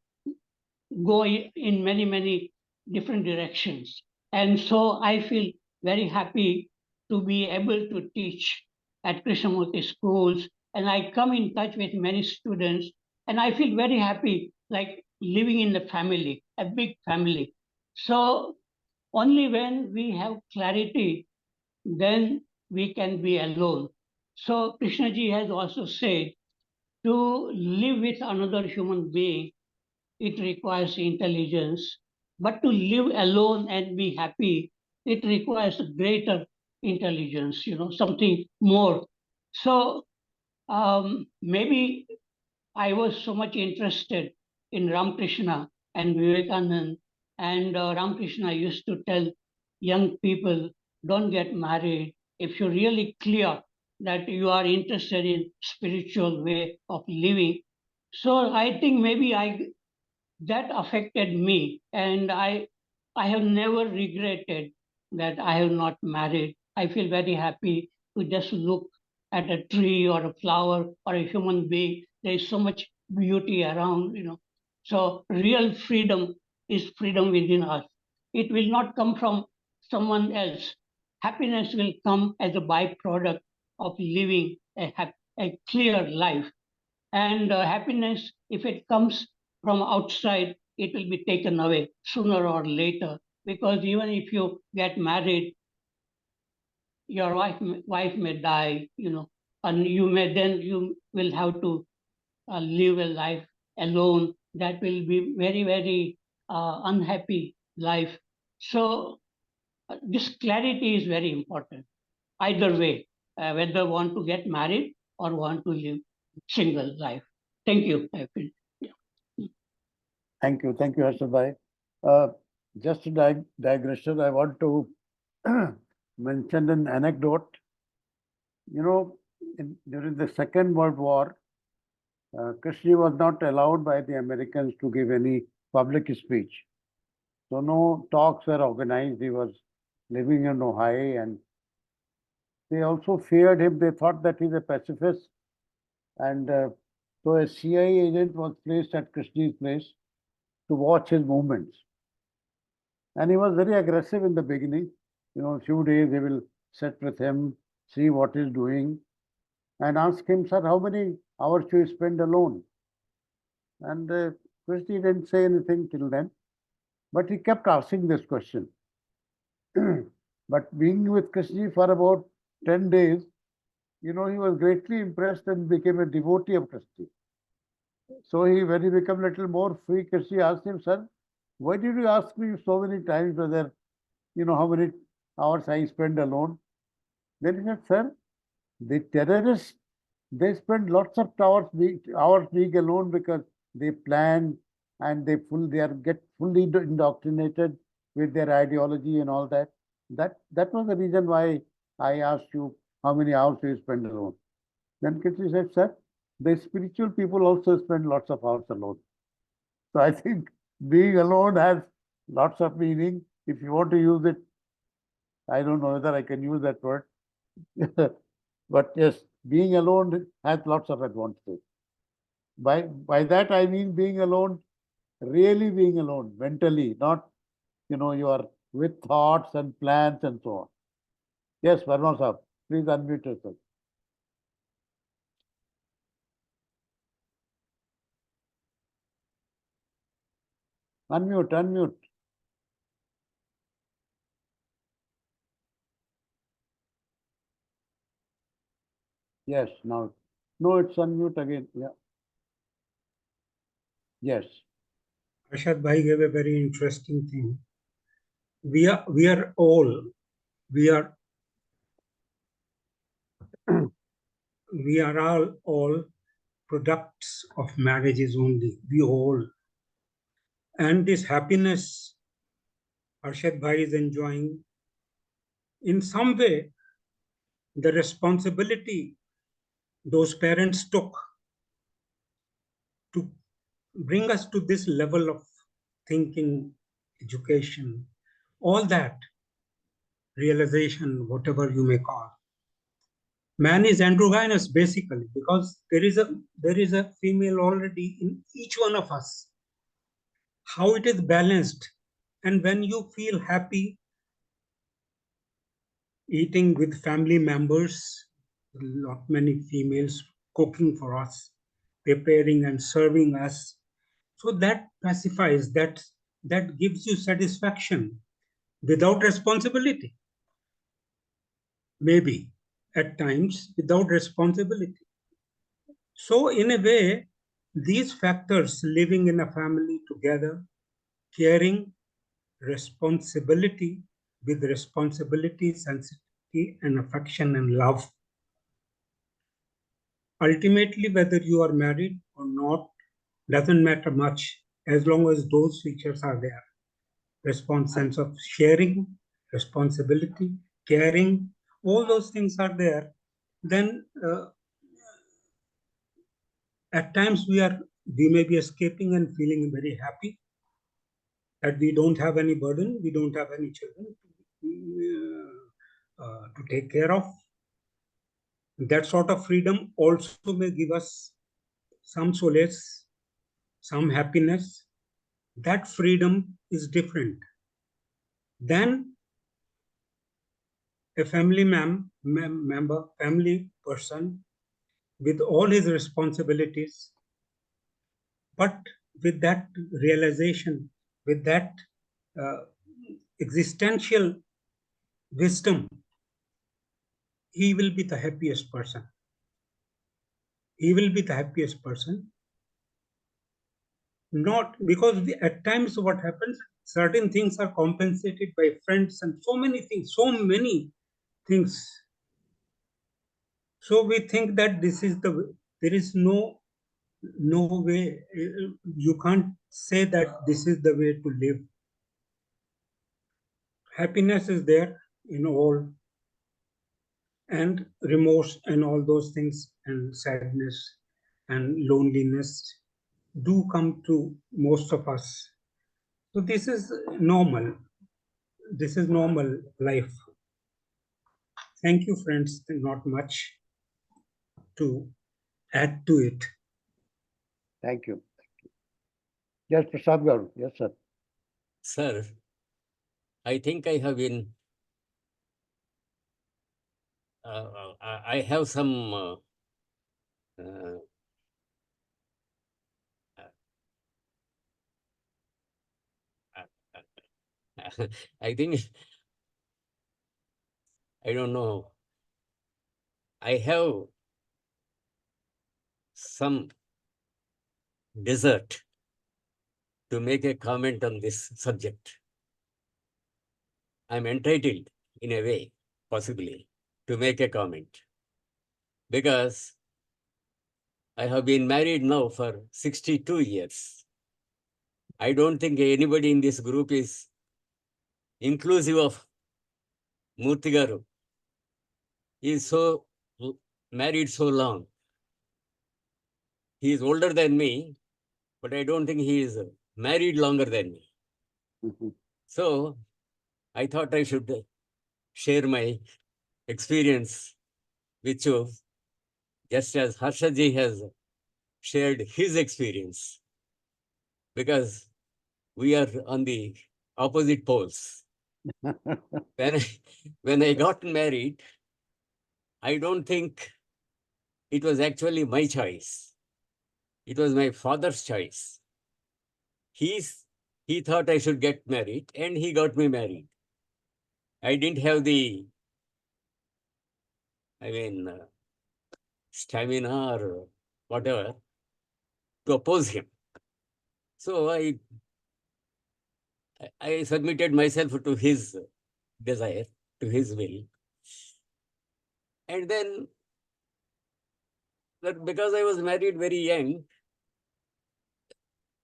go in many, many different directions. And so I feel very happy to be able to teach at Krishnamurti schools. And I come in touch with many students, and I feel very happy, like living in a family, a big family. So only when we have clarity, then we can be alone. So Krishnaji has also said to live with another human being, it requires intelligence. But to live alone and be happy, it requires greater intelligence, you know, something more. So maybe I was so much interested in Ramakrishna and Vivekananda, and Ramakrishna used to tell young people, don't get married if you're really clear that you are interested in spiritual way of living. So I think maybe that affected me, and I have never regretted that I have not married. I feel very happy to just look at a tree or a flower or a human being. There is so much beauty around, you know. So real freedom is freedom within us. It will not come from someone else. Happiness will come as a byproduct of living a clear life. And happiness, if it comes from outside, it will be taken away sooner or later. Because even if you get married, your wife may die, you know, and you will have to live a life alone. That will be very, very unhappy life. So this clarity is very important. Either way, whether want to get married or want to live single life. Thank you. I feel. Thank you, Harshad Bhai. Just a digression, I want to mention an anecdote. You know, during the Second World War, Krishna was not allowed by the Americans to give any public speech. So no talks were organized. He was living in Ohio, and They also feared him. They thought that he's a pacifist. And so a CIA agent was placed at Krishna's place to watch his movements. And he was very aggressive in the beginning. A few days he will sit with him, see what he's doing, and ask him, sir, how many hours do you spend alone? And Krishna didn't say anything till then, but he kept asking this question. But being with Krishna for about 10 days, he was greatly impressed and became a devotee of Krishna. So when he became a little more free, Krishna asked him, sir, why did you ask me so many times whether, how many hours I spend alone? Then he said, sir, the terrorists, they spend lots of hours being alone because they plan and they get fully indoctrinated with their ideology and all that. That was the reason why I asked you how many hours do you spend alone. Then Krishna said, sir, the spiritual people also spend lots of hours alone. So I think being alone has lots of meaning. If you want to use it, I don't know whether I can use that word. But yes, being alone has lots of advantages. By that I mean being alone, really being alone mentally, not you are with thoughts and plans and so on. Yes, Verma sahab, please unmute yourself. Unmute. Yes, now. No, it's unmute again. Yeah. Yes. Harshad Bhai gave a very interesting thing. We are all products of marriages only. We all. And this happiness Harshad Bhai is enjoying, in some way, the responsibility those parents took to bring us to this level of thinking, education, all that, realization, whatever you may call. Man is androgynous basically because there is a female already in each one of us. How it is balanced, and when you feel happy eating with family members, not many females cooking for us, preparing and serving us, so that pacifies, that gives you satisfaction without responsibility. Maybe at times without responsibility. So in a way, these factors, living in a family together, caring, responsibility, with responsibility, sensitivity and affection and love. Ultimately, whether you are married or not, doesn't matter much as long as those features are there. Sense of sharing, responsibility, caring, all those things are there. Then at times we may be escaping and feeling very happy that we don't have any burden, we don't have any children to take care of. That sort of freedom also may give us some solace, some happiness. That freedom is different than a family member, family person with all his responsibilities, but with that realization, with that existential wisdom, he will be the happiest person. He will be the happiest person. Not because at times what happens, certain things are compensated by friends and so many things. So we think that this is the way. There is no way. You can't say that this is the way to live. Happiness is there in all, and remorse and all those things, and sadness and loneliness do come to most of us. So this is normal. This is normal life. Thank you, friends. Not much to add to it. Thank you. Yes, Prasad Garu. Yes, sir. Sir, I think I have been, I have some uh, I think, I don't know. I have some desert to make a comment on this subject. I'm entitled, in a way, possibly, to make a comment. Because I have been married now for 62 years. I don't think anybody in this group is inclusive of Murthy Garu. He is so married so long. He is older than me, but I don't think he is married longer than me. Mhm. So I thought I should share my experience with you, just as Harshadji has shared his experience, because we are on the opposite poles. When I got married, I don't think it was actually my choice. It was my father's choice. He thought I should get married, and he got me married. I didn't have the, I mean, stamina or whatever to oppose him. So I submitted myself to his desire, to his will. And then, but because I was married very young,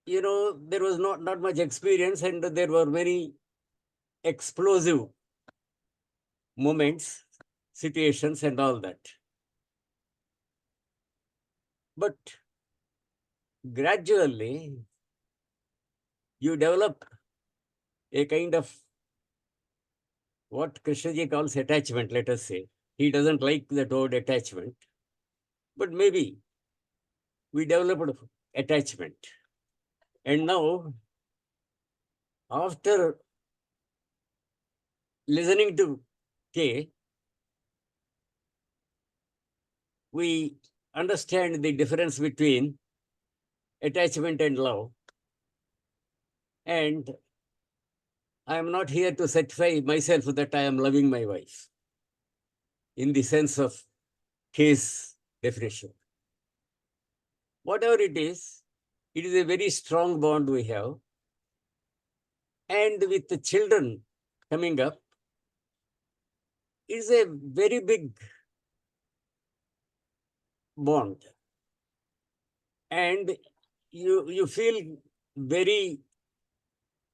there was not much experience, and there were many explosive moments, situations, and all that. But gradually, you develop a kind of what Krishnaji calls attachment, let us say. He doesn't like that word attachment, but maybe we developed attachment. And now, after listening to K, we understand the difference between attachment and love. And I am not here to certify myself that I am loving my wife in the sense of K's definition. Whatever it is a very strong bond we have. And with the children coming up, it's a very big bond. And you feel very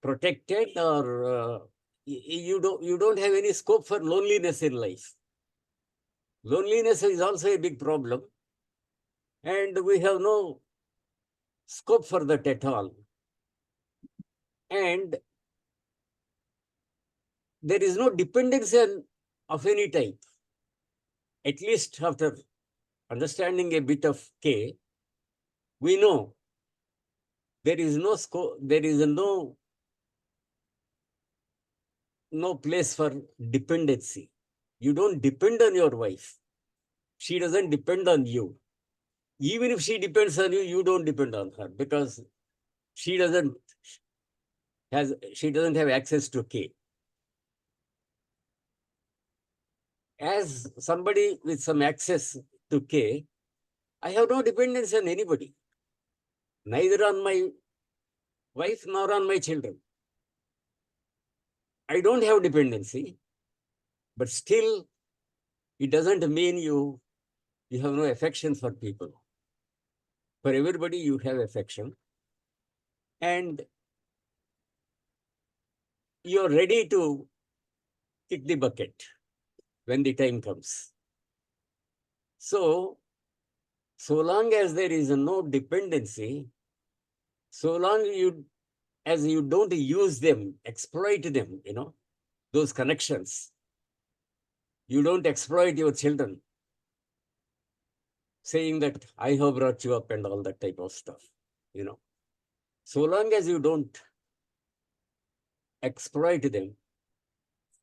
protected, or you don't have any scope for loneliness in life. Loneliness is also a big problem, and we have no scope for that at all. And there is no dependency of any type. At least after understanding a bit of K, we know there is no scope, there is no place for dependency. You don't depend on your wife. She doesn't depend on you. Even if she depends on you, you don't depend on her, because she doesn't have access to K. As somebody with some access to K, I have no dependence on anybody, neither on my wife nor on my children. I don't have dependency, but still, it doesn't mean you have no affection for people. For everybody, you have affection, and you're ready to kick the bucket when the time comes. So long as there is no dependency, so long as you don't use them, exploit them, those connections, You don't exploit your children, saying that I have brought you up and all that type of stuff, you know. So long as you don't exploit them,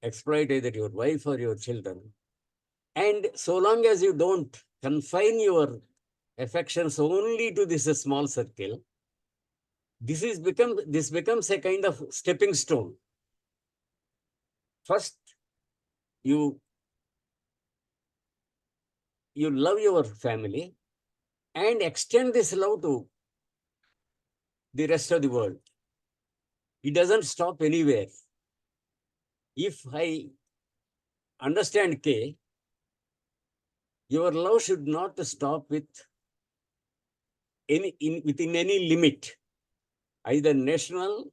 exploit either your wife or your children, and so long as you don't confine your affections only to this small circle, this becomes a kind of stepping stone. First, you love your family and extend this love to the rest of the world. It doesn't stop anywhere. If I understand K, your love should not stop with within any limit, either national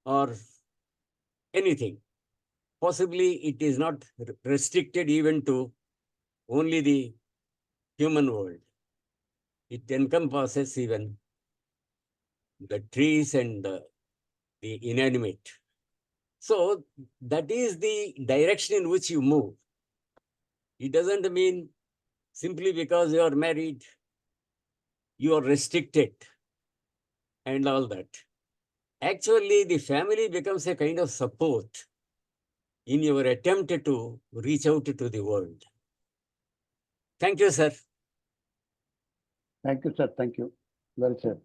or anything. Possibly it is not restricted even to only the human world. It encompasses even the trees and the inanimate. So that is the direction in which you move. It doesn't mean simply because you are married, you are restricted and all that. Actually, the family becomes a kind of support in your attempt to reach out to the world. Thank you, sir. Thank you, sir. Thank you. Well said.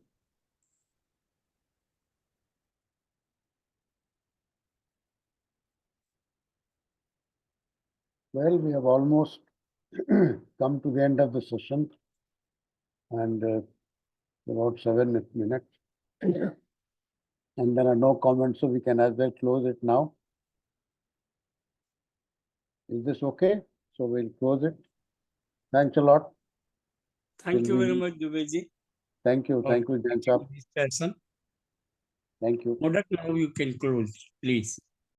Well, we have almost come to the end of the session and about 7 minutes. And there are no comments, so we can as well close it now. Is this okay? So we'll close it. Thanks a lot. Thank you very much, Dubeyji. Thank you. Thank you, Jain Saab. This session. Thank you. Now you can close, please.